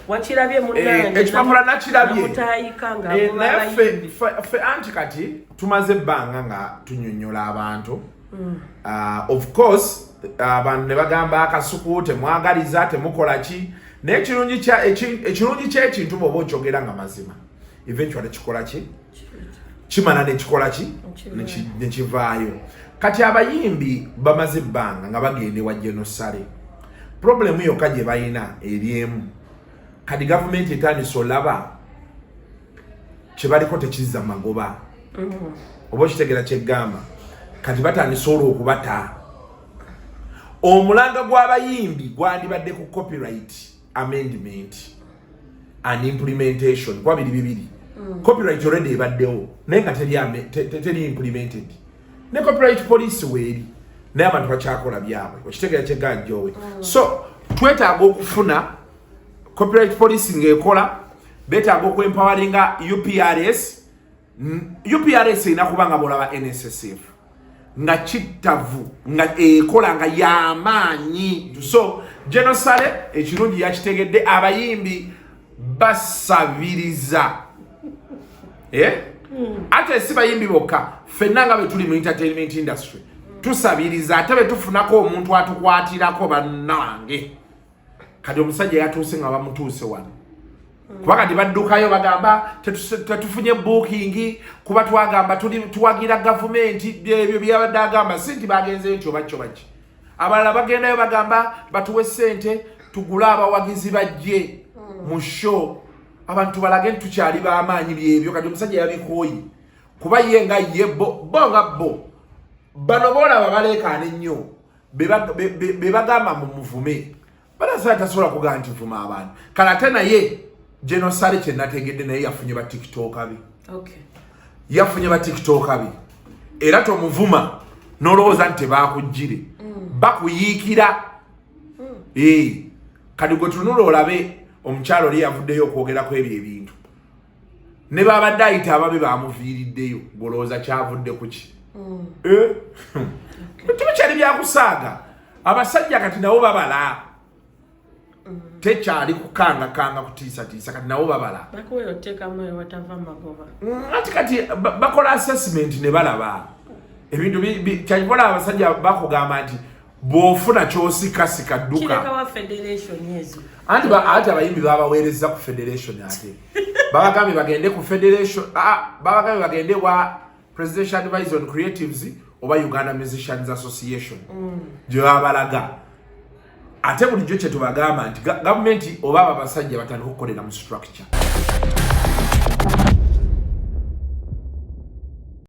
Wakirabye munange. Ekipapula nakirabye. Mutayikanga naye ffe anti kati tumaze ebbanga nga tunyonnyola abantu. Of course abantu ne bagamba Kasuku temwagaliza temukola ki naye ekirungi ky'ekintu bw'oba okyogera nga mazima eventually kikola ki kimana ne kikola ki ne kivaayo. Kati abayimbi bamaze ebbanga nga bagenda ewa Saleh. Problemu yokka gye balina eri emu. Kati gavumenti etandise olaba kye baliko tekizza magoba. Oba okitegera kyeggamba kati batandise olw'okubata. Omulanga gw'abayimbi gwandibadde ku copyright amendment and implementation kwa bibiri. Copyright already ebaddewo naye nga teri implemented. Ne copyright police weeri naye abantu bakyakola byabwe okitegera kyegajjowe. So twetaaga okufuna copyright police ng'ekola betaaga okwempawaringa UPRS ina kubanga bolaba NSSF nga kitavu nga ekola nga yamaanyi. So Saleh ekirungi yakitegedde abayimbi basabiriza ate si bayimbi bokka ffenna nga bwe tuli mu entertainment industry tusabiriza ate bwe tufunako omuntu atukwatirako bannange. Kati omusajja yatuuse nga bamutuuse wano kuba kati baddukayo bagamba tetufunye booking kuba twagamba tuwagira gavumenti ebyo byabadde agamba si nti bagenze ntyo baki abalala bagendayo bagamba batuwe ssente tugule abawagizi bajje mu show abantu balage tukyali b'amaanyi byebyo. Kati omusajja yabikooyi kuba ye nga ye bonga bano boolaba baleekaana ennyo be bagamba mu muvume balaza tasobola kugaa nti vuma abantu kale ate naye Saleh kye nategedde naye yafunye ba TikTok abi. Yafunye ba TikTok abi era tomuvuma n'olowooza nti baakujjire bakuyiikira. Kati gwe tunula olabe omukyalo li yavuddeyo okwogerako ebyo ebintu ne babadde ayita ababe bamuviiriddeyo ng'olowooza kyavudde ku ki. Tubikyali byakusaaga abasajja kati nabo babala tekyali kukanga kutiisa kati nabo babala ati kati bakola assessment ne balaba ebintu kyakola abasajja bakugamba nti bw'ofuna kyosikasika dduka anti abayimbi babaweereza ku federation ate babagambye bagende ku federation babagambye bagende wa Presidential Advisor on Creatives oba Uganda Musicians Association gye babalaga ate bulijjo kye tubagamba nti gavumenti oba abasajja batandika okukolera mu structure.